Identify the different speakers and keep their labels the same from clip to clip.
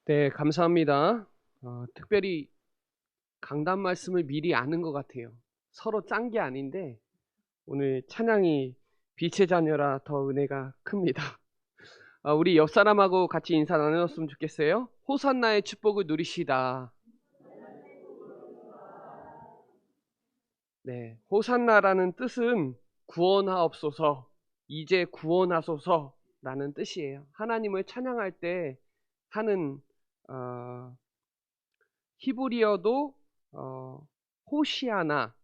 Speaker 1: 네, 감사합니다. 특별히 강단 말씀을 미리 아는 것 같아요. 서로 짠 게 아닌데 오늘 찬양이 빛의 자녀라 더 은혜가 큽니다. 우리 옆 사람하고 같이 인사 나눴으면 좋겠어요. 호산나의 축복을 누리시다. 네, 호산나라는 뜻은 구원하옵소서, 이제 구원하소서라는 뜻이에요. 하나님을 찬양할 때 하는 어, 히브리어도 호시아나,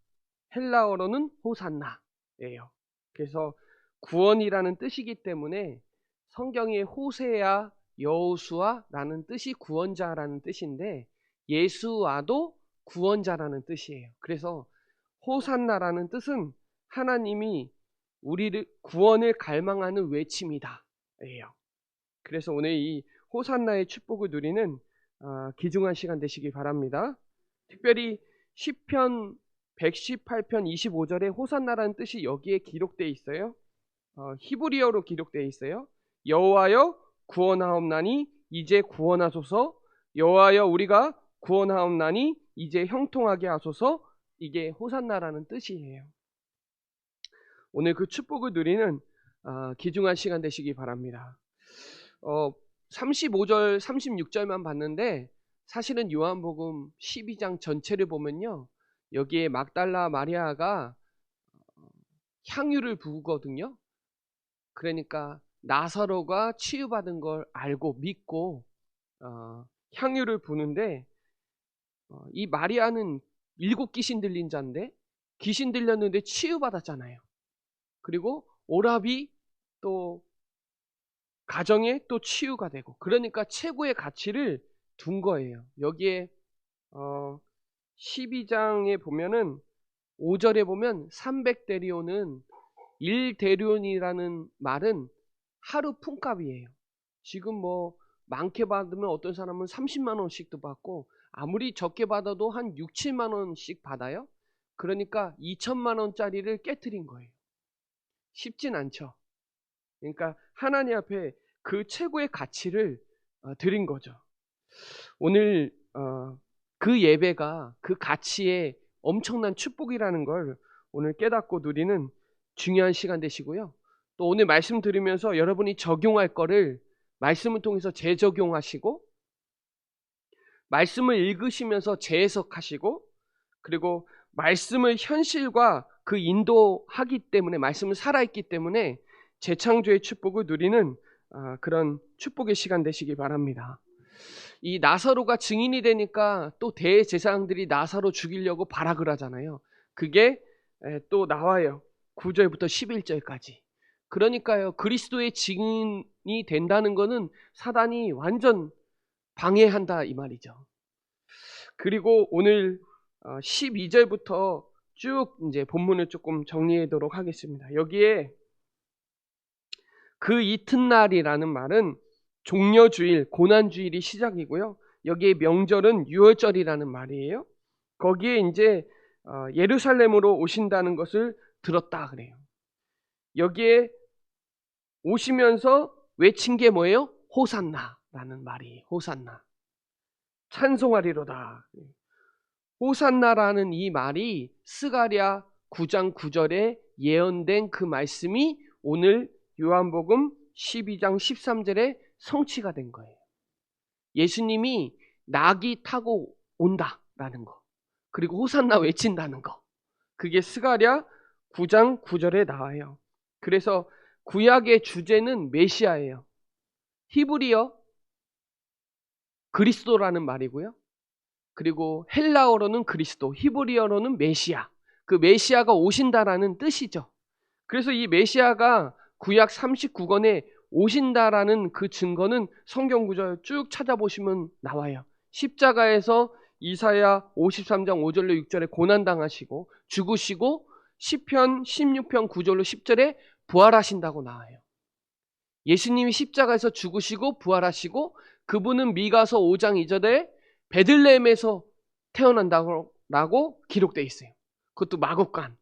Speaker 1: 헬라어로는 호산나예요. 그래서 구원이라는 뜻이기 때문에 성경의 호세아, 여호수아라는 뜻이 구원자라는 뜻인데 예수와도 구원자라는 뜻이에요. 그래서 호산나라는 뜻은 하나님이 우리를 구원을 갈망하는 외침이다 예요. 그래서 오늘 이 호산나의 축복을 누리는 귀중한 시간 되시기 바랍니다. 특별히 시편 118편 25절에 호산나라는 뜻이 여기에 기록되어 있어요. 히브리어로 기록되어 있어요. 여호와여 구원하옵나니 이제 구원하소서. 여호와여 우리가 구원하옵나니 이제 형통하게 하소서. 이게 호산나라는 뜻이에요. 오늘 그 축복을 누리는 귀중한 시간 되시기 바랍니다. 35절, 36절만 봤는데 사실은 요한복음 12장 전체를 보면요. 여기에 막달라 마리아가 향유를 부으거든요. 그러니까 나사로가 치유받은 걸 알고 믿고 향유를 부는데 이 마리아는 7 귀신 들린 자인데 귀신 들렸는데 치유받았잖아요. 그리고 오라비 또 가정에 또 치유가 되고 그러니까 최고의 가치를 둔 거예요. 여기에 12장에 보면은 5절에 보면 300데리온은 1데리온이라는 말은 하루 품값이에요. 지금 뭐 많게 받으면 어떤 사람은 30만 원씩도 받고 아무리 적게 받아도 한 6, 7만 원씩 받아요. 그러니까 2천만 원짜리를 깨트린 거예요. 쉽진 않죠. 그러니까 하나님 앞에 그 최고의 가치를 드린 거죠. 오늘 그 예배가 그 가치의 엄청난 축복이라는 걸 오늘 깨닫고 누리는 중요한 시간 되시고요. 또 오늘 말씀 들으면서 여러분이 적용할 거를 말씀을 통해서 재적용하시고 말씀을 읽으시면서 재해석하시고 그리고 말씀을 현실과 그 인도하기 때문에 말씀은 살아있기 때문에 재창조의 축복을 누리는 그런 축복의 시간 되시기 바랍니다. 이 나사로가 증인이 되니까 또 대제사장들이 나사로 죽이려고 발악을 하잖아요. 그게 또 나와요. 9절부터 11절까지. 그러니까요. 그리스도의 증인이 된다는 것은 사단이 완전 방해한다 이 말이죠. 그리고 오늘 12절부터 쭉 이제 본문을 조금 정리하도록 하겠습니다. 여기에 그 이튿날이라는 말은 종려주일, 고난주일이 시작이고요. 여기에 명절은 유월절이라는 말이에요. 거기에 이제 예루살렘으로 오신다는 것을 들었다 그래요. 여기에 오시면서 외친 게 뭐예요? 호산나라는 말이에요. 호산나. 찬송하리로다. 호산나라는 이 말이 스가랴 9장 9절에 예언된 그 말씀이 오늘 요한복음 12장 13절에 성취가 된 거예요. 예수님이 낙이 타고 온다라는 거. 그리고 호산나 외친다는 거. 그게 스가랴 9장 9절에 나와요. 그래서 구약의 주제는 메시아예요. 히브리어 그리스도라는 말이고요. 그리고 헬라어로는 그리스도, 히브리어로는 메시아. 그 메시아가 오신다라는 뜻이죠. 그래서 이 메시아가 구약 39권에 오신다라는 그 증거는 성경 구절 쭉 찾아보시면 나와요. 십자가에서 이사야 53장 5절로 6절에 고난당하시고 죽으시고 시편 16편 9절로 10절에 부활하신다고 나와요. 예수님이 십자가에서 죽으시고 부활하시고 그분은 미가서 5장 2절에 베들레헴에서 태어난다고 기록되어 있어요. 그것도 마국간.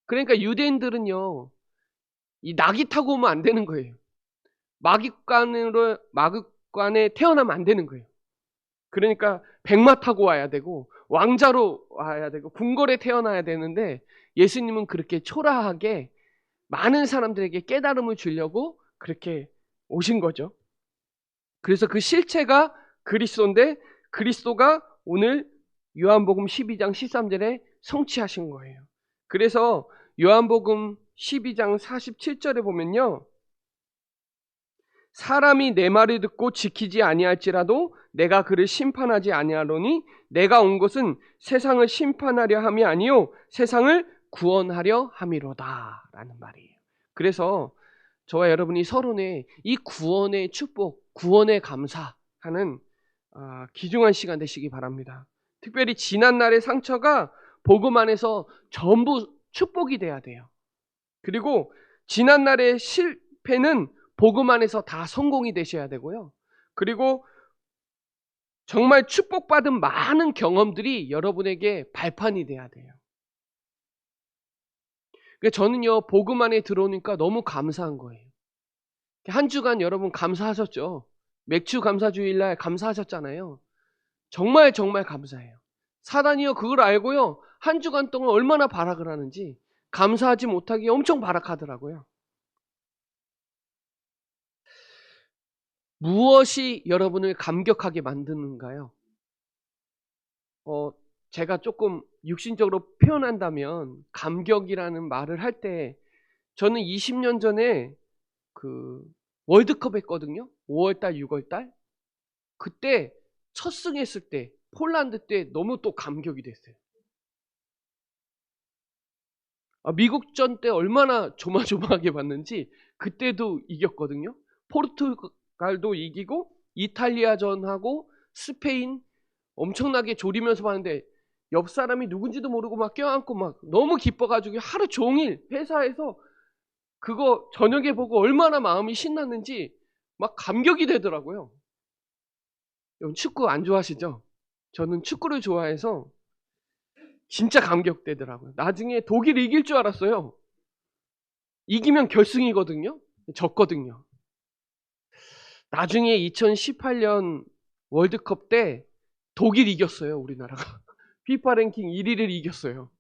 Speaker 1: 그러니까 유대인들은요. 이 낙이 타고 오면 안 되는 거예요. 마국간으로 안에 태어나면 안 되는 거예요. 그러니까 백마 타고 와야 되고 왕자로 와야 되고 궁궐에 태어나야 되는데 예수님은 그렇게 초라하게 많은 사람들에게 깨달음을 주려고 그렇게 오신 거죠. 그래서 그 실체가 그리스도인데 그리스도가 오늘 요한복음 12장 13절에 성취하신 거예요. 그래서 요한복음 12장 47절에 보면요. 사람이 내 말을 듣고 지키지 아니할지라도 내가 그를 심판하지 아니하노니 내가 온 것은 세상을 심판하려 함이 아니요 세상을 구원하려 함이로다 라는 말이에요. 그래서 저와 여러분이 서론에 이 구원의 축복, 구원의 감사하는 귀중한 시간 되시기 바랍니다. 특별히 지난날의 상처가 복음 안에서 전부 축복이 돼야 돼요. 그리고 지난날의 실패는 복음 안에서 다 성공이 되셔야 되고요. 그리고 정말 축복받은 많은 경험들이 여러분에게 발판이 돼야 돼요. 저는요, 복음 안에 들어오니까 너무 감사한 거예요. 한 주간 여러분 감사하셨죠? 맥주 감사주일날 감사하셨잖아요. 정말 정말 감사해요. 사단이요, 그걸 알고요, 한 주간 동안 얼마나 발악을 하는지 감사하지 못하기에 엄청 발악하더라고요. 무엇이 여러분을 감격하게 만드는가요? 제가 조금 육신적으로 표현한다면 감격이라는 말을 할 때 저는 20년 전에 그 월드컵 했거든요. 5월달, 6월달. 그때 첫 승했을 때 폴란드 때 너무 또 감격이 됐어요. 미국전 때 얼마나 조마조마하게 봤는지 그때도 이겼거든요. 포르투갈도 이기고 이탈리아전하고 스페인 엄청나게 졸이면서 봤는데 옆 사람이 누군지도 모르고 막 껴안고 막 너무 기뻐가지고 하루 종일 회사에서 그거 저녁에 보고 얼마나 마음이 신났는지 막 감격이 되더라고요. 여러분 축구 안 좋아하시죠? 저는 축구를 좋아해서 진짜 감격되더라고요. 나중에 독일 이길 줄 알았어요. 이기면 결승이거든요. 졌거든요. 나중에 2018년 월드컵 때 독일 이겼어요. 우리나라가. 피파 랭킹 1위를 이겼어요.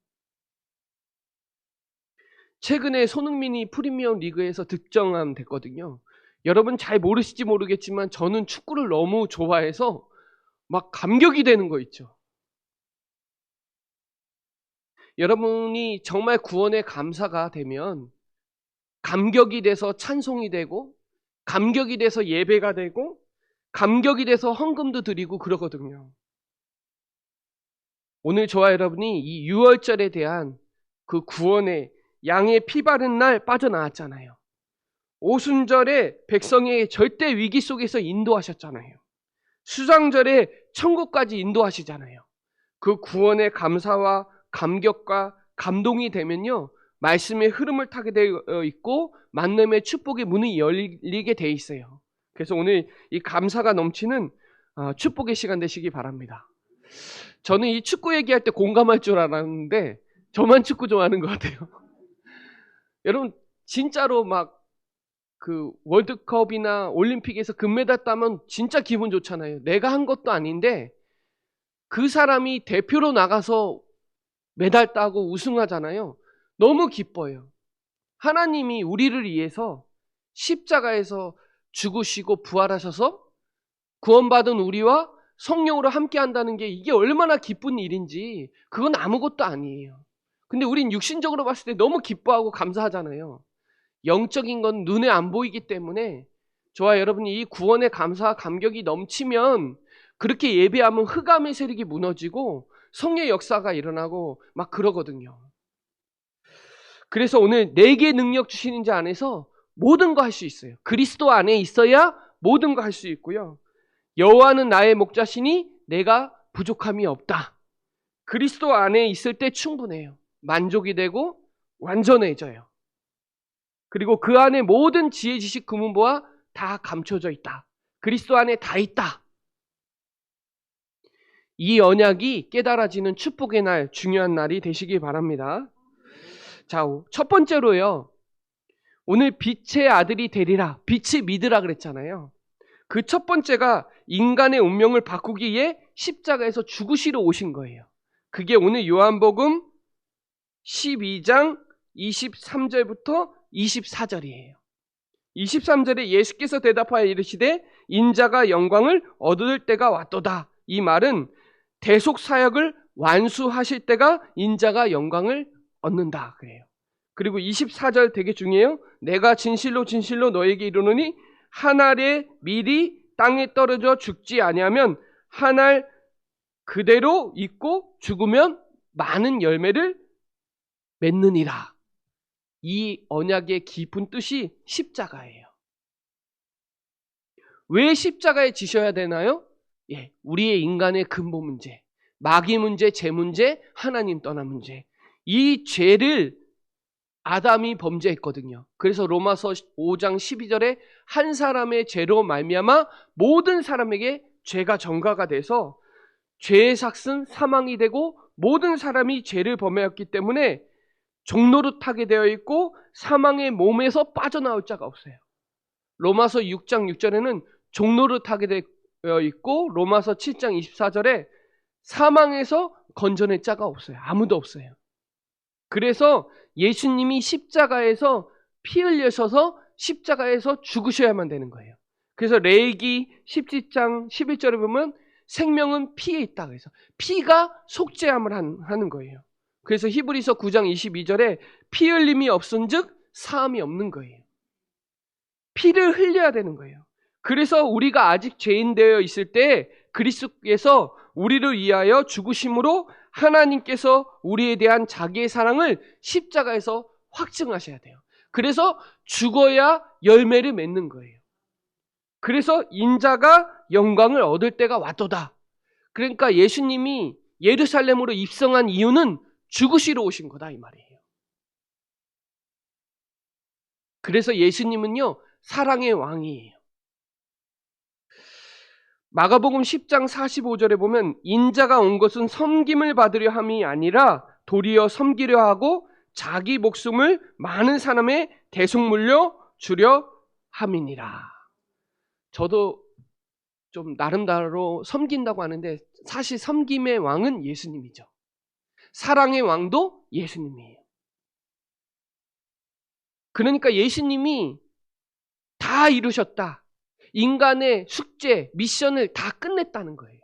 Speaker 1: 최근에 손흥민이 프리미엄 리그에서 득점왕 됐거든요. 여러분 잘 모르실지 모르겠지만 저는 축구를 너무 좋아해서 막 감격이 되는 거 있죠. 여러분이 정말 구원의 감사가 되면 감격이 돼서 찬송이 되고 감격이 돼서 예배가 되고 감격이 돼서 헌금도 드리고 그러거든요. 오늘 저와 여러분이 이 6월절에 대한 그 구원의 양의 피 바른 날 빠져나왔잖아요. 오순절에 백성의 절대 위기 속에서 인도하셨잖아요. 수장절에 천국까지 인도하시잖아요. 그 구원의 감사와 감격과 감동이 되면요, 말씀의 흐름을 타게 되어 있고 만남의 축복의 문이 열리게 돼 있어요. 그래서 오늘 이 감사가 넘치는 축복의 시간 되시기 바랍니다. 저는 이 축구 얘기할 때 공감할 줄 알았는데 저만 축구 좋아하는 것 같아요. 여러분 진짜로 막 그 월드컵이나 올림픽에서 금메달 따면 진짜 기분 좋잖아요. 내가 한 것도 아닌데 그 사람이 대표로 나가서 메달 따고 우승하잖아요. 너무 기뻐요. 하나님이 우리를 위해서 십자가에서 죽으시고 부활하셔서 구원받은 우리와 성령으로 함께 한다는 게 이게 얼마나 기쁜 일인지 그건 아무것도 아니에요. 근데 우린 육신적으로 봤을 때 너무 기뻐하고 감사하잖아요. 영적인 건 눈에 안 보이기 때문에 저와 여러분이 이 구원의 감사와 감격이 넘치면 그렇게 예배하면 흑암의 세력이 무너지고 성령의 역사가 일어나고 막 그러거든요. 그래서 오늘 내게 능력 주시는 자 안에서 모든 거 할 수 있어요. 그리스도 안에 있어야 모든 거 할 수 있고요. 여호와는 나의 목자시니 내가 부족함이 없다. 그리스도 안에 있을 때 충분해요. 만족이 되고 완전해져요. 그리고 그 안에 모든 지혜, 지식, 금은보화 다 감춰져 있다. 그리스도 안에 다 있다. 이 언약이 깨달아지는 축복의 날, 중요한 날이 되시기 바랍니다. 자, 첫 번째로요. 오늘 빛의 아들이 되리라. 빛을 믿으라 그랬잖아요. 그 첫 번째가 인간의 운명을 바꾸기 위해 십자가에서 죽으시러 오신 거예요. 그게 오늘 요한복음 12장 23절부터 24절이에요. 23절에 예수께서 대답하여 이르시되 인자가 영광을 얻을 때가 왔도다. 이 말은 대속사역을 완수하실 때가 인자가 영광을 얻는다 그래요. 그리고 24절 되게 중요해요. 내가 진실로 진실로 너에게 이르노니 한 알의 밀이 땅에 떨어져 죽지 아니하면 한 알 그대로 있고 죽으면 많은 열매를 맺느니라. 이 언약의 깊은 뜻이 십자가예요. 왜 십자가에 지셔야 되나요? 우리의 인간의 근본 문제, 마귀 문제, 죄 문제, 하나님 떠난 문제. 이 죄를 아담이 범죄했거든요. 그래서 로마서 5장 12절에 한 사람의 죄로 말미암아 모든 사람에게 죄가 전가가 돼서 죄의 삭은 사망이 되고 모든 사람이 죄를 범하였기 때문에 종노릇하게 되어 있고 사망의 몸에서 빠져나올 자가 없어요. 로마서 6장 6절에는 종노릇하게 되어 있고 로마서 7장 24절에 사망에서 건져낼 자가 없어요. 아무도 없어요. 그래서 예수님이 십자가에서 피 흘려셔서 십자가에서 죽으셔야만 되는 거예요. 그래서 레위기 17장 11절에 보면 생명은 피에 있다 그래서 피가 속죄함을 하는 거예요. 그래서 히브리서 9장 22절에 피 흘림이 없은즉 사함이 없는 거예요. 피를 흘려야 되는 거예요. 그래서 우리가 아직 죄인 되어 있을 때 그리스도께서 우리를 위하여 죽으심으로 하나님께서 우리에 대한 자기의 사랑을 십자가에서 확증하셔야 돼요. 그래서 죽어야 열매를 맺는 거예요. 그래서 인자가 영광을 얻을 때가 왔도다. 그러니까 예수님이 예루살렘으로 입성한 이유는 죽으시러 오신 거다 이 말이에요. 그래서 예수님은요 사랑의 왕이에요. 마가복음 10장 45절에 보면 인자가 온 것은 섬김을 받으려 함이 아니라 도리어 섬기려 하고 자기 목숨을 많은 사람의 대속물로 주려 함이니라. 저도 좀 나름대로 섬긴다고 하는데 사실 섬김의 왕은 예수님이죠. 사랑의 왕도 예수님이에요. 그러니까 예수님이 다 이루셨다. 인간의 숙제, 미션을 다 끝냈다는 거예요.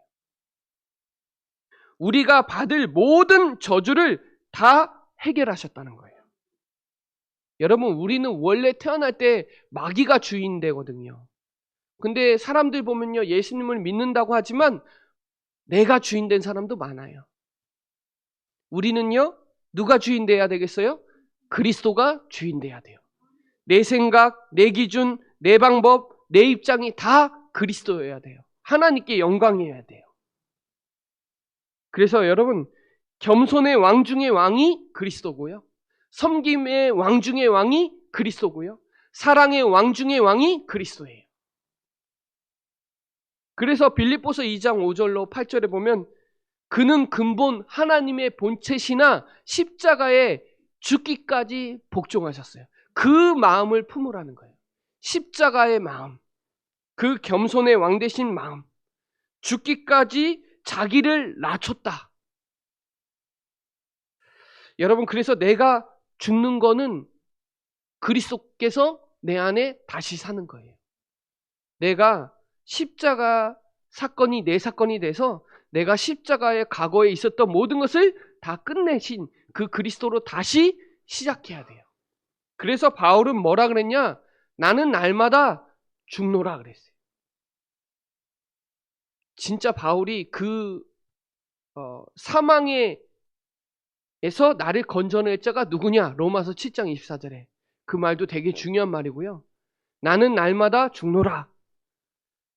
Speaker 1: 우리가 받을 모든 저주를 다 해결하셨다는 거예요. 여러분, 우리는 원래 태어날 때 마귀가 주인 되거든요. 근데 사람들 보면요, 예수님을 믿는다고 하지만 내가 주인 된 사람도 많아요. 우리는요, 누가 주인 돼야 되겠어요? 그리스도가 주인 돼야 돼요. 내 생각, 내 기준, 내 방법, 내 입장이 다 그리스도여야 돼요. 하나님께 영광이어야 돼요. 그래서 여러분, 겸손의 왕 중의 왕이 그리스도고요. 섬김의 왕 중의 왕이 그리스도고요. 사랑의 왕 중의 왕이 그리스도예요. 그래서 빌립보서 2장 5절로 8절에 보면 그는 근본 하나님의 본체시나 십자가에 죽기까지 복종하셨어요. 그 마음을 품으라는 거예요. 십자가의 마음, 그 겸손의 왕 되신 마음, 죽기까지 자기를 낮췄다. 여러분, 그래서 내가 죽는 거는 그리스도께서 내 안에 다시 사는 거예요. 내가 십자가 사건이 내 사건이 돼서 내가 십자가의 과거에 있었던 모든 것을 다 끝내신 그 그리스도로 다시 시작해야 돼요. 그래서 바울은 뭐라 그랬냐? 나는 날마다 죽노라 그랬어요. 진짜 바울이 그 사망에서 나를 건져낼 자가 누구냐? 로마서 7장 24절에 그 말도 되게 중요한 말이고요. 나는 날마다 죽노라.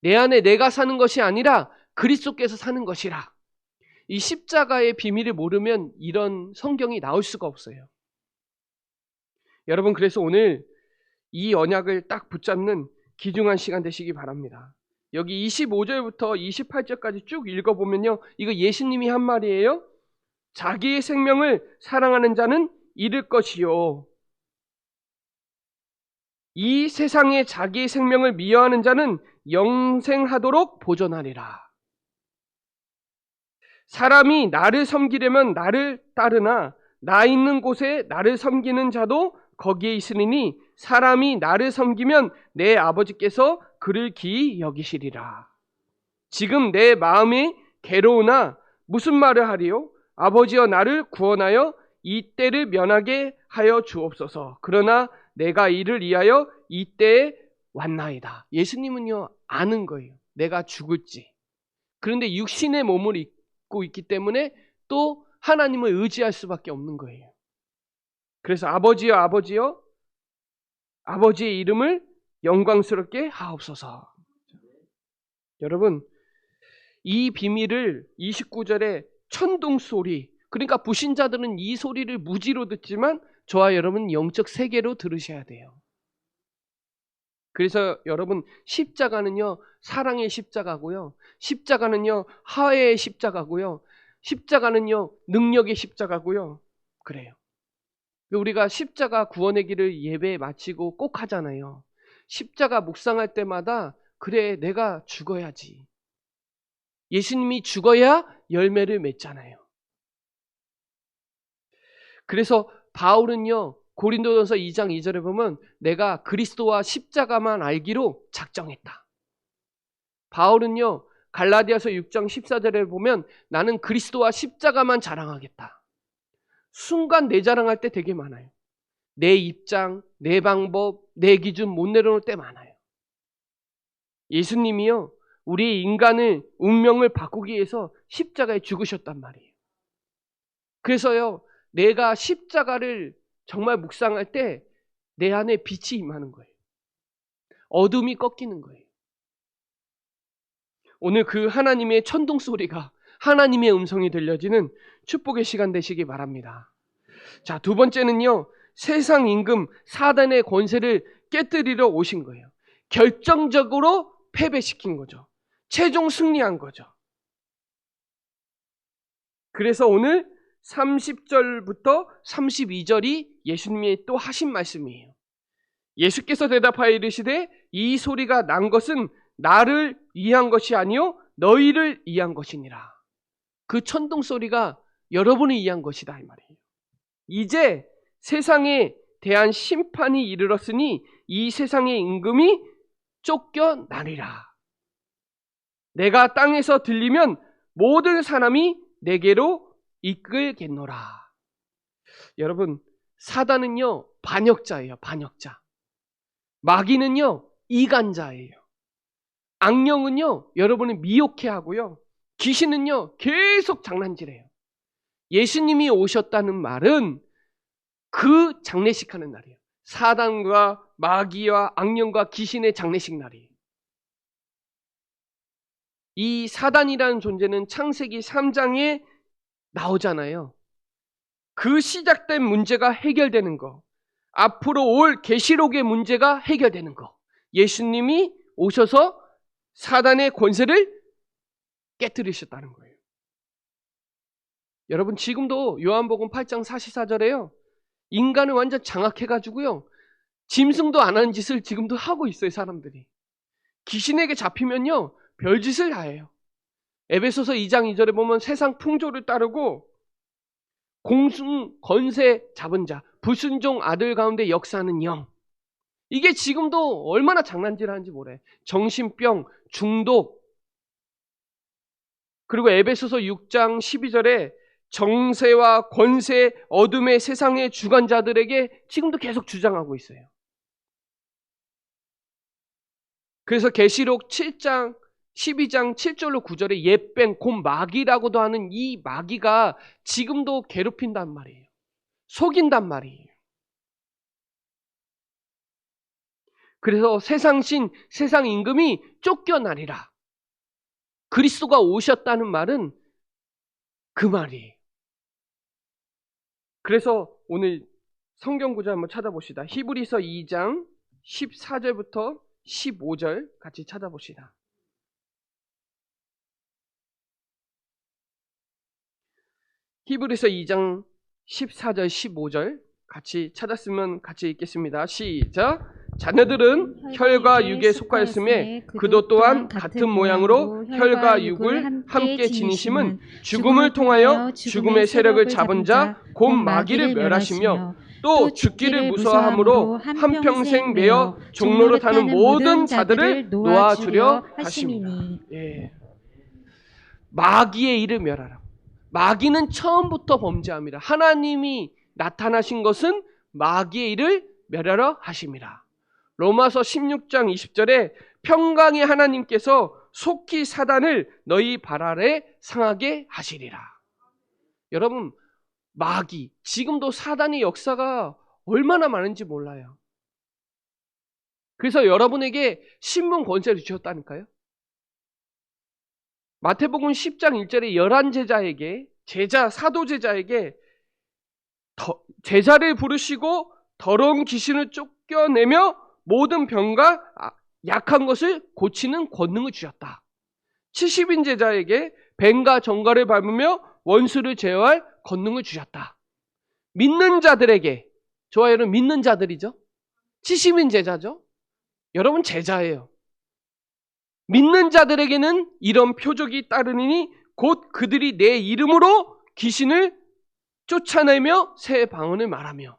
Speaker 1: 내 안에 내가 사는 것이 아니라 그리스도께서 사는 것이라. 이 십자가의 비밀을 모르면 이런 성경이 나올 수가 없어요. 여러분, 그래서 오늘 이 언약을 딱 붙잡는 귀중한 시간 되시기 바랍니다. 여기 25절부터 28절까지 쭉 읽어보면요. 이거 예수님이 한 말이에요. 자기의 생명을 사랑하는 자는 잃을 것이요. 이 세상에 자기 생명을 미워하는 자는 영생하도록 보존하리라. 사람이 나를 섬기려면 나를 따르나 나 있는 곳에 나를 섬기는 자도 거기에 있으리니 사람이 나를 섬기면 내 아버지께서 그를 기이 여기시리라. 지금 내 마음이 괴로우나 무슨 말을 하리요? 아버지여 나를 구원하여 이 때를 면하게 하여 주옵소서. 그러나 내가 이를 위하여 이 때에 왔나이다. 예수님은요 아는 거예요. 내가 죽을지. 그런데 육신의 몸을 입고 있기 때문에 또 하나님을 의지할 수밖에 없는 거예요. 그래서 아버지여 아버지여 아버지의 이름을 영광스럽게 하옵소서. 여러분 이 비밀을 29절에 천둥 소리, 그러니까 불신자들은 이 소리를 무지로 듣지만 저와 여러분 영적 세계로 들으셔야 돼요. 그래서 여러분 십자가는요 사랑의 십자가고요, 십자가는요 화해의 십자가고요, 십자가는요 능력의 십자가고요. 그래요. 우리가 십자가 구원의 길을 예배 마치고 꼭 하잖아요. 십자가 묵상할 때마다 그래 내가 죽어야지. 예수님이 죽어야 열매를 맺잖아요. 그래서 바울은요 고린도전서 2장 2절에 보면 내가 그리스도와 십자가만 알기로 작정했다. 바울은요 갈라디아서 6장 14절에 보면 나는 그리스도와 십자가만 자랑하겠다. 순간 내 자랑할 때 되게 많아요. 내 입장, 내 방법, 내 기준 못 내려놓을 때 많아요. 예수님이요 우리 인간을 운명을 바꾸기 위해서 십자가에 죽으셨단 말이에요. 그래서요 내가 십자가를 정말 묵상할 때 내 안에 빛이 임하는 거예요. 어둠이 꺾이는 거예요. 오늘 그 하나님의 천둥 소리가 하나님의 음성이 들려지는 축복의 시간 되시기 바랍니다. 자, 두 번째는요 세상 임금 사단의 권세를 깨뜨리러 오신 거예요. 결정적으로 패배시킨 거죠. 최종 승리한 거죠. 그래서 오늘 30절부터 32절이 예수님이 또 하신 말씀이에요. 예수께서 대답하여 이르시되 이 소리가 난 것은 나를 위한 것이 아니요 너희를 위한 것이니라. 그 천둥 소리가 여러분을 위한 것이다 이 말이에요. 이제 세상에 대한 심판이 이르렀으니 이 세상의 임금이 쫓겨나리라. 내가 땅에서 들리면 모든 사람이 내게로 이끌겠노라. 여러분 사단은요 반역자예요. 반역자. 마귀는요 이간자예요. 악령은요 여러분을 미혹해 하고요, 귀신은요 계속 장난질해요. 예수님이 오셨다는 말은 그 장례식 하는 날이에요. 사단과 마귀와 악령과 귀신의 장례식 날이에요. 이 사단이라는 존재는 창세기 3장에 나오잖아요. 그 시작된 문제가 해결되는 거, 앞으로 올 계시록의 문제가 해결되는 거, 예수님이 오셔서 사단의 권세를 깨뜨리셨다는 거예요. 여러분 지금도 요한복음 8장 44절에요 인간을 완전 장악해가지고요 짐승도 안 하는 짓을 지금도 하고 있어요. 사람들이 귀신에게 잡히면요 별짓을 다 해요. 에베소서 2장 2절에 보면 세상 풍조를 따르고 공순 권세 잡은 자, 불순종 아들 가운데 역사하는 영, 이게 지금도 얼마나 장난질하는지 모래. 정신병, 중독. 그리고 에베소서 6장 12절에 정세와 권세, 어둠의 세상의 주관자들에게 지금도 계속 주장하고 있어요. 그래서 계시록 7장 12장 7절로 9절에 옛뱀 곧 마귀라고도 하는 이 마귀가 지금도 괴롭힌단 말이에요. 속인단 말이에요. 그래서 세상신, 세상 임금이 쫓겨나리라. 그리스도가 오셨다는 말은 그 말이에요. 그래서 오늘 성경 구절 한번 찾아봅시다. 히브리서 2장 14절부터 15절 같이 찾아봅시다. 히브리서 2장 14절 15절 같이 찾았으면 같이 읽겠습니다. 시작. 자녀들은 혈과 육에 속하였음에 그도 또한 같은 모양으로 혈과 육을 함께 지니심은 죽음을 통하여 죽음의 세력을 잡은 자 곧 마귀를 멸하시며 또 죽기를 무서워함으로 한평생 매어 종로로 타는 모든 자들을 놓아주려 하심이니. 예. 마귀의 일을 멸하라. 마귀는 처음부터 범죄합니다. 하나님이 나타나신 것은 마귀의 일을 멸하러 하심이라. 로마서 16장 20절에 평강의 하나님께서 속히 사단을 너희 발 아래 상하게 하시리라. 여러분, 마귀, 지금도 사단의 역사가 얼마나 많은지 몰라요. 그래서 여러분에게 신분 권세를 주셨다니까요. 마태복음 10장 1절에 11제자에게 사도 제자에게 제자를 부르시고 더러운 귀신을 쫓겨내며 모든 병과 약한 것을 고치는 권능을 주셨다. 70인 제자에게 뱀과 정갈을 밟으며 원수를 제어할 권능을 주셨다. 믿는 자들에게, 저와 여러분 믿는 자들이죠. 70인 제자죠. 여러분 제자예요. 믿는 자들에게는 이런 표적이 따르니 곧 그들이 내 이름으로 귀신을 쫓아내며 새 방언을 말하며,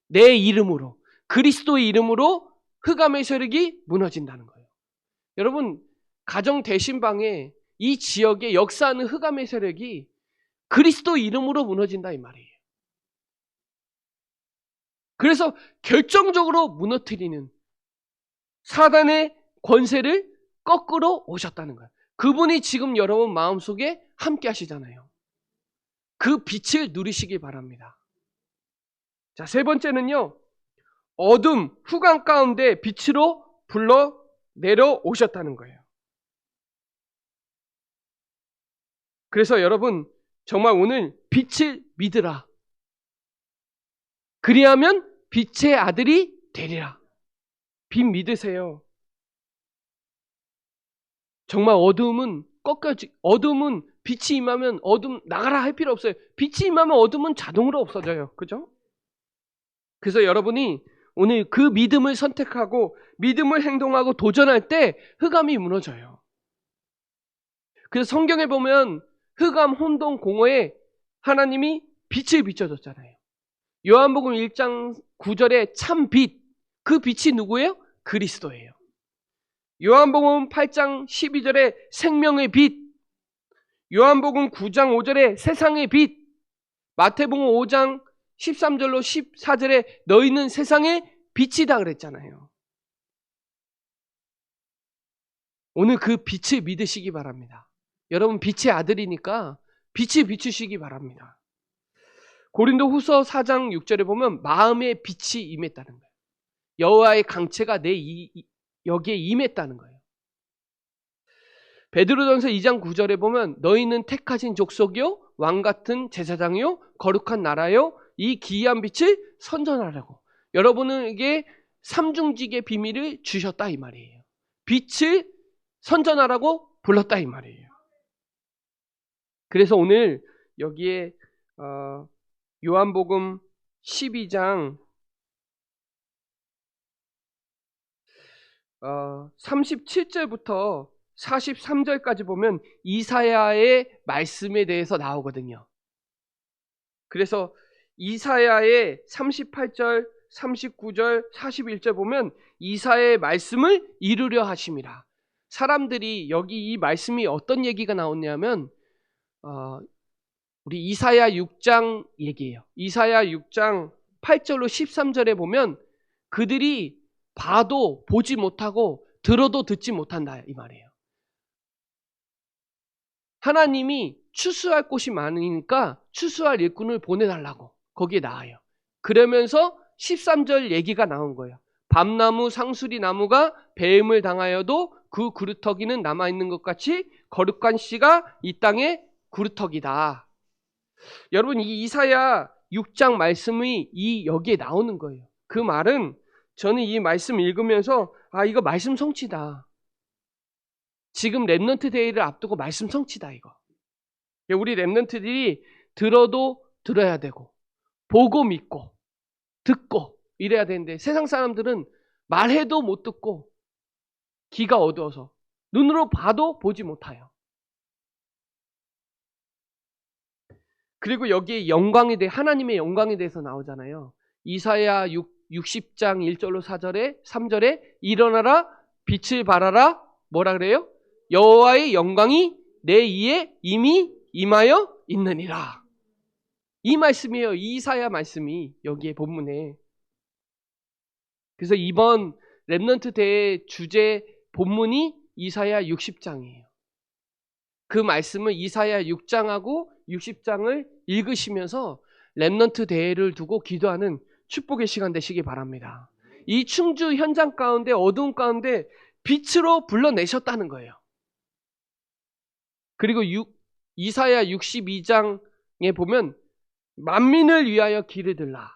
Speaker 1: 내 이름으로, 그리스도의 이름으로 흑암의 세력이 무너진다는 거예요. 여러분, 가정 대신방에 이 지역에 역사하는 흑암의 세력이 그리스도 이름으로 무너진다 이 말이에요. 그래서 결정적으로 무너뜨리는 사단의 권세를 거꾸로 오셨다는 거예요. 그분이 지금 여러분 마음속에 함께 하시잖아요. 그 빛을 누리시기 바랍니다. 자, 세 번째는요. 어둠, 후광 가운데 빛으로 불러 내려오셨다는 거예요. 그래서 여러분 정말 오늘 빛을 믿으라. 그리하면 빛의 아들이 되리라. 빛 믿으세요. 정말 어둠은 어둠은 빛이 임하면 어둠 나가라 할 필요 없어요. 빛이 임하면 어둠은 자동으로 없어져요. 그죠? 그래서 여러분이 오늘 그 믿음을 선택하고 믿음을 행동하고 도전할 때 흑암이 무너져요. 그래서 성경에 보면 흑암, 혼돈, 공허에 하나님이 빛을 비춰줬잖아요. 요한복음 1장 9절에 참 빛, 그 빛이 누구예요? 그리스도예요. 요한복음 8장 12절에 생명의 빛, 요한복음 9장 5절에 세상의 빛, 마태복음 5장 13절로 14절에 너희는 세상의 빛이다 그랬잖아요. 오늘 그 빛을 믿으시기 바랍니다. 여러분 빛의 아들이니까 빛을 비추시기 바랍니다. 고린도 후서 4장 6절에 보면 마음의 빛이 임했다는 거예요. 여호와의 강체가 여기에 임했다는 거예요. 베드로전서 2장 9절에 보면 너희는 택하신 족속이요 왕같은 제사장이요 거룩한 나라요 이 기이한 빛을 선전하라고 여러분에게 삼중직의 비밀을 주셨다 이 말이에요. 빛을 선전하라고 불렀다 이 말이에요. 그래서 오늘 여기에 요한복음 12장 37절부터 43절까지 보면 이사야의 말씀에 대해서 나오거든요. 그래서 이사야의 38절, 39절, 41절 보면 이사야의 말씀을 이루려 하심이라. 사람들이 여기 이 말씀이 어떤 얘기가 나오냐면 우리 이사야 6장 얘기예요. 이사야 6장 8절로 13절에 보면 그들이 봐도 보지 못하고 들어도 듣지 못한다 이 말이에요. 하나님이 추수할 곳이 많으니까 추수할 일꾼을 보내달라고 거기에 나와요. 그러면서 13절 얘기가 나온 거예요. 밤나무 상수리 나무가 배임을 당하여도 그 구루터기는 남아있는 것 같이 거룩한 씨가 이 땅의 구루터기다. 여러분 이 이사야 6장 말씀이 여기에 나오는 거예요. 그 말은 저는 이 말씀 읽으면서 이거 말씀 성취다. 지금 렘넌트 데이를 앞두고 말씀 성취다 이거. 우리 렘넌트들이 들어도 들어야 되고 보고 믿고 듣고 이래야 되는데 세상 사람들은 말해도 못 듣고 귀가 어두워서 눈으로 봐도 보지 못해요. 그리고 여기에 영광에 대해 하나님의 영광에 대해서 나오잖아요. 이사야 60장 1절로 4절에 3절에 일어나라 빛을 발하라 뭐라 그래요? 여호와의 영광이 내 위에 이미 임하여 있느니라. 이 말씀이에요. 이사야 말씀이 여기에 본문에. 그래서 이번 렘넌트 대회 주제 본문이 이사야 60장이에요. 그 말씀을 이사야 6장하고 60장을 읽으시면서 렘넌트 대회를 두고 기도하는 축복의 시간 되시기 바랍니다. 이 충주 현장 가운데 어두운 가운데 빛으로 불러내셨다는 거예요. 그리고 이사야 62장에 보면 만민을 위하여 길을 들라.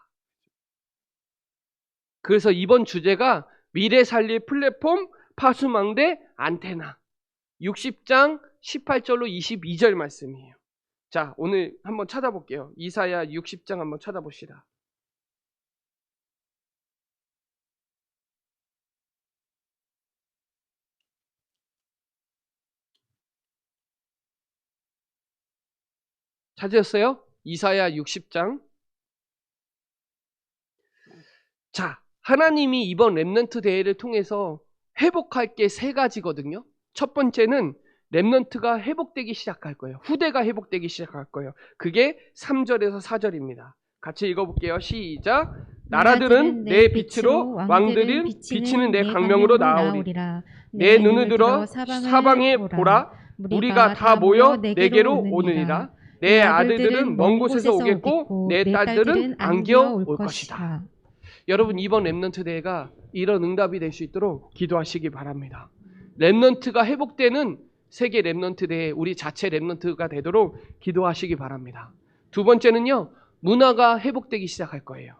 Speaker 1: 그래서 이번 주제가 미래 살릴 플랫폼 파수망대 안테나 60장 18절로 22절 말씀이에요. 자, 오늘 한번 찾아볼게요. 이사야 60장 한번 찾아봅시다. 찾으셨어요? 이사야 60장. 자, 하나님이 이번 렘넌트 대회를 통해서 회복할 게 세 가지거든요. 첫 번째는 렘넌트가 회복되기 시작할 거예요. 후대가 회복되기 시작할 거예요. 그게 3절에서 4절입니다. 같이 읽어볼게요. 시작. 나라들은 내 빛으로 왕들은 비치는 내 강명으로 나오리라. 내 눈을 들어 사방에 보라. 우리가 다 모여 내게로 오느니라. 내 아들들은 먼 곳에서 오겠고 내 딸들은 안겨 올 것이다. 여러분 이번 렘넌트 대회가 이런 응답이 될 수 있도록 기도하시기 바랍니다. 렘넌트가 회복되는 세계 렘넌트 대회 우리 자체 렘넌트가 되도록 기도하시기 바랍니다. 두 번째는요. 문화가 회복되기 시작할 거예요.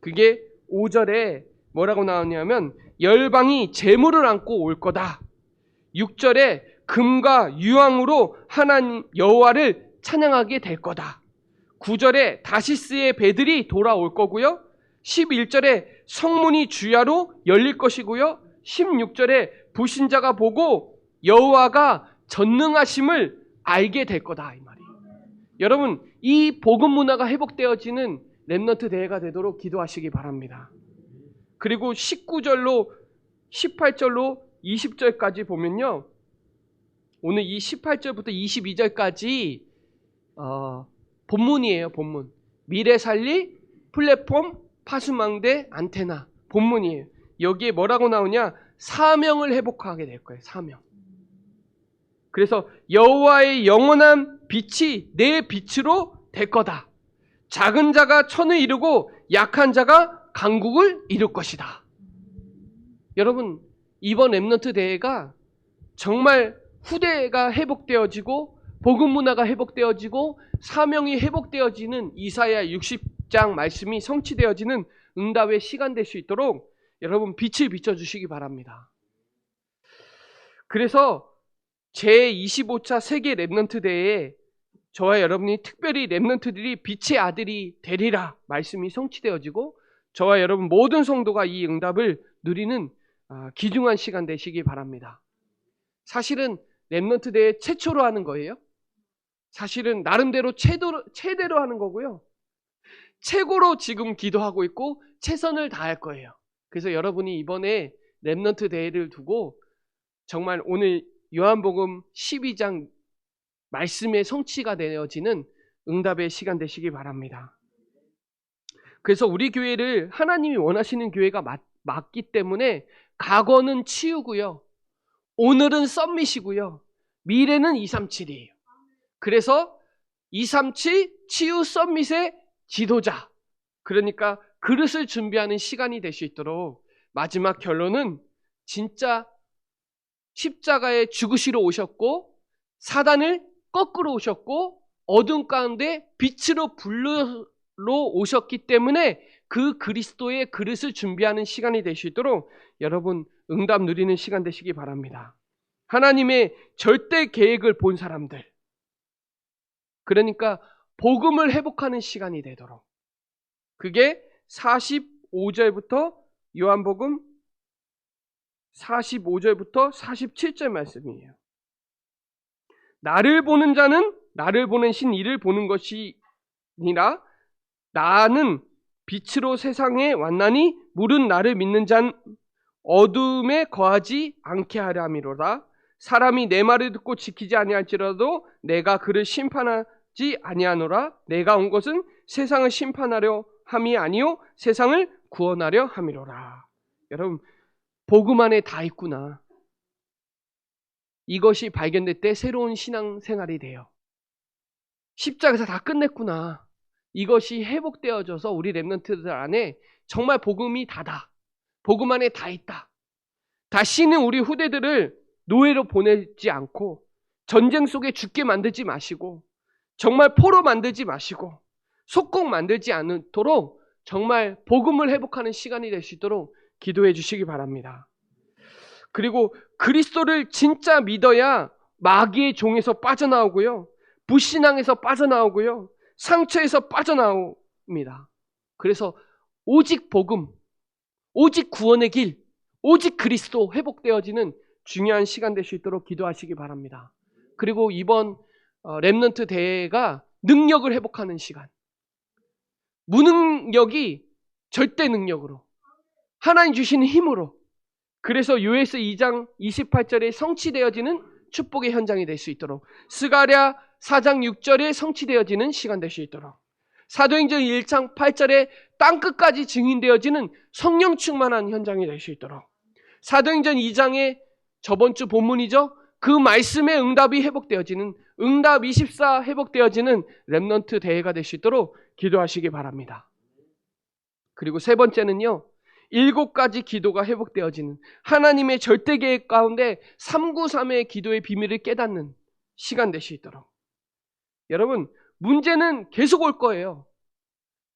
Speaker 1: 그게 5절에 뭐라고 나오냐면 열방이 재물을 안고 올 거다. 6절에 금과 유황으로 하나님 여호와를 찬양하게 될 거다. 9절에 다시스의 배들이 돌아올 거고요. 11절에 성문이 주야로 열릴 것이고요. 16절에 불신자가 보고 여호와가 전능하심을 알게 될 거다 이 말이에요. 여러분 이 복음 문화가 회복되어지는 렘넌트 대회가 되도록 기도하시기 바랍니다. 그리고 19절로 18절로 20절까지 보면요. 오늘 이 18절부터 22절까지 본문이에요. 본문. 미래 살리 플랫폼 파수망대 안테나 본문이에요. 여기에 뭐라고 나오냐? 사명을 회복하게 될 거예요. 사명. 그래서 여호와의 영원한 빛이 내 빛으로 될 거다. 작은 자가 천을 이루고 약한 자가 강국을 이룰 것이다. 여러분 이번 렘넌트 대회가 정말 후대가 회복되어지고 복음 문화가 회복되어지고 사명이 회복되어지는 이사야 60장 말씀이 성취되어지는 응답의 시간 될 수 있도록 여러분 빛을 비춰주시기 바랍니다. 그래서 제25차 세계 렘넌트 대회에 저와 여러분이 특별히 렘넌트들이 빛의 아들이 되리라 말씀이 성취되어지고 저와 여러분 모든 성도가 이 응답을 누리는 귀중한 시간 되시기 바랍니다. 사실은 렘넌트 대회 최초로 하는 거예요. 사실은 나름대로 최대로 하는 거고요. 최고로 지금 기도하고 있고 최선을 다할 거예요. 그래서 여러분이 이번에 렘넌트 대회를 두고 정말 오늘 요한복음 12장 말씀의 성취가 되어지는 응답의 시간 되시기 바랍니다. 그래서 우리 교회를 하나님이 원하시는 교회가 맞기 때문에 과거는 치유고요. 오늘은 썸밋이고요. 미래는 237이에요. 그래서 237 치유 썸밋의 지도자. 그러니까 그릇을 준비하는 시간이 될 수 있도록 마지막 결론은 진짜 십자가에 죽으시러 오셨고 사단을 거꾸로 오셨고 어둠 가운데 빛으로 불러 오셨기 때문에 그 그리스도의 그릇을 준비하는 시간이 될 수 있도록 여러분 응답 누리는 시간 되시기 바랍니다. 하나님의 절대 계획을 본 사람들, 그러니까 복음을 회복하는 시간이 되도록, 그게 45절부터 요한복음 45절부터 47절 말씀이에요. 나를 보는 자는 나를 보내신 이를 보는 것이 아니라 나는 빛으로 세상에 왔나니 물은 나를 믿는 자는 어둠에 거하지 않게 하려 함이로라. 사람이 내 말을 듣고 지키지 아니할지라도 내가 그를 심판하지 아니하노라. 내가 온 것은 세상을 심판하려 함이 아니요 세상을 구원하려 함이로라. 여러분, 복음 안에 다 있구나. 이것이 발견될 때 새로운 신앙생활이 돼요. 십자가에서 다 끝냈구나. 이것이 회복되어져서 우리 렘넌트들 안에 정말 복음이 다다. 복음 안에 다 있다. 다시는 우리 후대들을 노예로 보내지 않고 전쟁 속에 죽게 만들지 마시고 정말 포로 만들지 마시고 속국 만들지 않도록 정말 복음을 회복하는 시간이 될 수 있도록 기도해 주시기 바랍니다. 그리고 그리스도를 진짜 믿어야 마귀의 종에서 빠져나오고요. 불신앙에서 빠져나오고요. 상처에서 빠져나옵니다. 그래서 오직 복음, 오직 구원의 길, 오직 그리스도 회복되어지는 중요한 시간 될 수 있도록 기도하시기 바랍니다. 그리고 이번 렘넌트 대회가 능력을 회복하는 시간. 무능력이 절대 능력으로 하나님 주시는 힘으로 그래서 요에스 2장 28절에 성취되어지는 축복의 현장이 될 수 있도록 스가랴 4장 6절에 성취되어지는 시간 될 수 있도록 사도행전 1장 8절에 땅끝까지 증인되어지는 성령 충만한 현장이 될 수 있도록 사도행전 2장의 저번 주 본문이죠. 그 말씀의 응답이 회복되어지는 응답 24 회복되어지는 렘넌트 대회가 될 수 있도록 기도하시기 바랍니다. 그리고 세 번째는요. 7가지 기도가 회복되어지는 하나님의 절대 계획 가운데 393의 기도의 비밀을 깨닫는 시간 될 수 있도록. 여러분, 문제는 계속 올 거예요.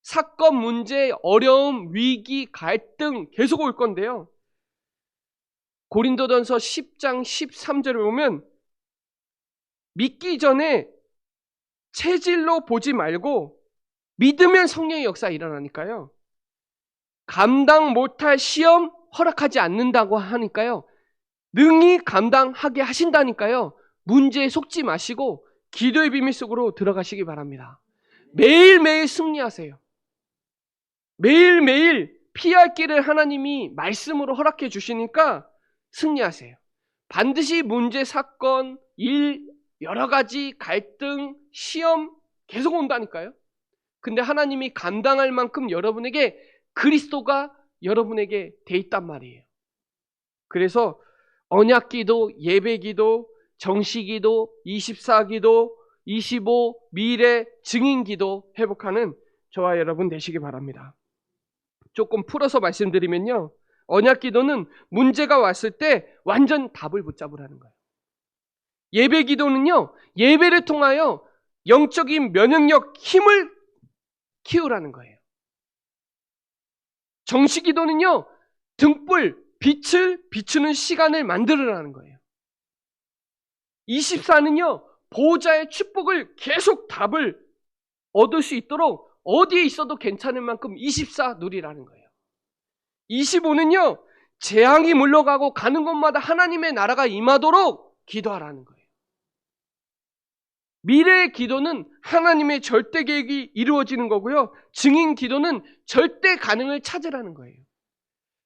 Speaker 1: 사건, 문제, 어려움, 위기, 갈등 계속 올 건데요. 고린도전서 10장 13절을 보면 믿기 전에 체질로 보지 말고 믿으면 성령의 역사가 일어나니까요. 감당 못할 시험 허락하지 않는다고 하니까요. 능히 감당하게 하신다니까요. 문제에 속지 마시고 기도의 비밀 속으로 들어가시기 바랍니다. 매일매일 승리하세요. 매일매일 피할 길을 하나님이 말씀으로 허락해 주시니까 승리하세요. 반드시 문제, 사건, 일, 여러 가지 갈등, 시험 계속 온다니까요. 근데 하나님이 감당할 만큼 여러분에게 그리스도가 여러분에게 돼 있단 말이에요. 그래서 언약기도, 예배기도, 정시기도, 24기도, 25 미래 증인기도 회복하는 저와 여러분 되시기 바랍니다. 조금 풀어서 말씀드리면요. 언약기도는 문제가 왔을 때 완전 답을 붙잡으라는 거예요. 예배기도는요. 예배를 통하여 영적인 면역력, 힘을 키우라는 거예요. 정시기도는요. 등불, 빛을 비추는 시간을 만들으라는 거예요. 24는요. 보호자의 축복을 계속 답을 얻을 수 있도록 어디에 있어도 괜찮을 만큼 24 누리라는 거예요. 25는요. 재앙이 물러가고 가는 곳마다 하나님의 나라가 임하도록 기도하라는 거예요. 미래의 기도는 하나님의 절대 계획이 이루어지는 거고요. 증인 기도는 절대 가능을 찾으라는 거예요.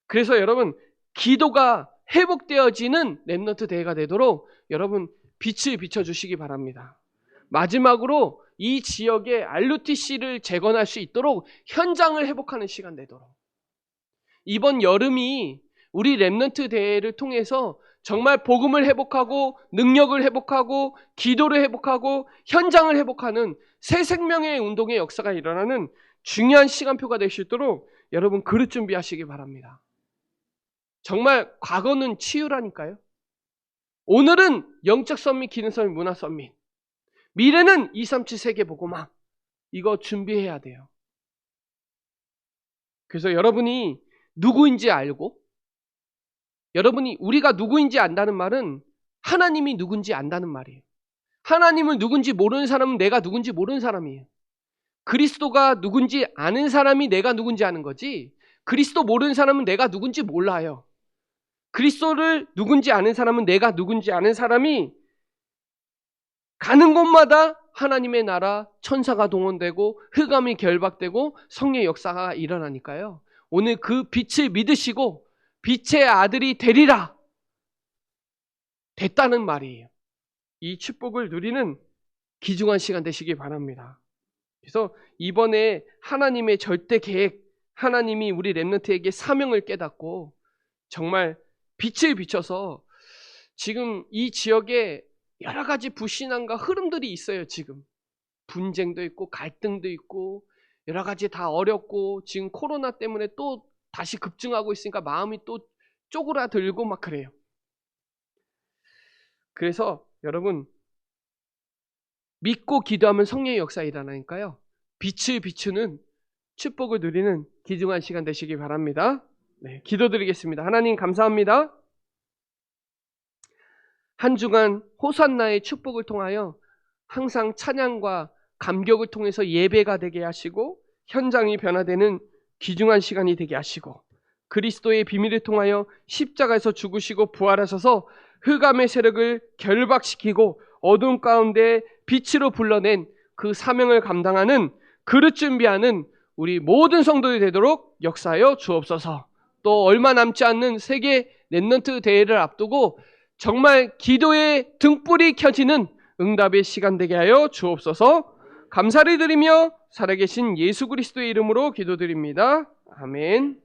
Speaker 1: 그래서 여러분 기도가 회복되어지는 렘넌트 대회가 되도록 여러분 빛을 비춰주시기 바랍니다. 마지막으로 이 지역의 RUTC를 재건할 수 있도록 현장을 회복하는 시간 되도록 이번 여름이 우리 렘넌트 대회를 통해서 정말 복음을 회복하고 능력을 회복하고 기도를 회복하고 현장을 회복하는 새 생명의 운동의 역사가 일어나는 중요한 시간표가 될 수 있도록 여러분 그릇 준비하시기 바랍니다. 정말 과거는 치유라니까요. 오늘은 영적 선민, 기능 선민, 문화 선민. 미래는 237 세계보고마. 이거 준비해야 돼요. 그래서 여러분이 누구인지 알고 여러분이 우리가 누구인지 안다는 말은 하나님이 누군지 안다는 말이에요. 하나님을 누군지 모르는 사람은 내가 누군지 모르는 사람이에요. 그리스도가 누군지 아는 사람이 내가 누군지 아는 거지, 그리스도 모르는 사람은 내가 누군지 몰라요. 그리스도를 누군지 아는 사람은 내가 누군지 아는 사람이 가는 곳마다 하나님의 나라, 천사가 동원되고 흑암이 결박되고 성령의 역사가 일어나니까요. 오늘 그 빛을 믿으시고 빛의 아들이 되리라 됐다는 말이에요. 이 축복을 누리는 귀중한 시간 되시기 바랍니다. 그래서 이번에 하나님의 절대 계획, 하나님이 우리 렘넌트에게 사명을 깨닫고 정말 빛을 비춰서 지금 이 지역에 여러 가지 불신앙과 흐름들이 있어요. 지금 분쟁도 있고 갈등도 있고 여러 가지 다 어렵고 지금 코로나 때문에 또 다시 급증하고 있으니까 마음이 또 쪼그라들고 막 그래요. 그래서 여러분 믿고 기도하면 성령의 역사 일어나니까요. 빛을 비추는 축복을 누리는 귀중한 시간 되시기 바랍니다. 네, 기도드리겠습니다. 하나님 감사합니다. 한 주간 호산나의 축복을 통하여 항상 찬양과 감격을 통해서 예배가 되게 하시고 현장이 변화되는 귀중한 시간이 되게 하시고 그리스도의 비밀을 통하여 십자가에서 죽으시고 부활하셔서 흑암의 세력을 결박시키고 어둠 가운데 빛으로 불러낸 그 사명을 감당하는 그릇 준비하는 우리 모든 성도들이 되도록 역사하여 주옵소서. 또 얼마 남지 않는 세계 렘넌트 대회를 앞두고 정말 기도의 등불이 켜지는 응답의 시간 되게 하여 주옵소서. 감사를 드리며 살아계신 예수 그리스도의 이름으로 기도드립니다. 아멘.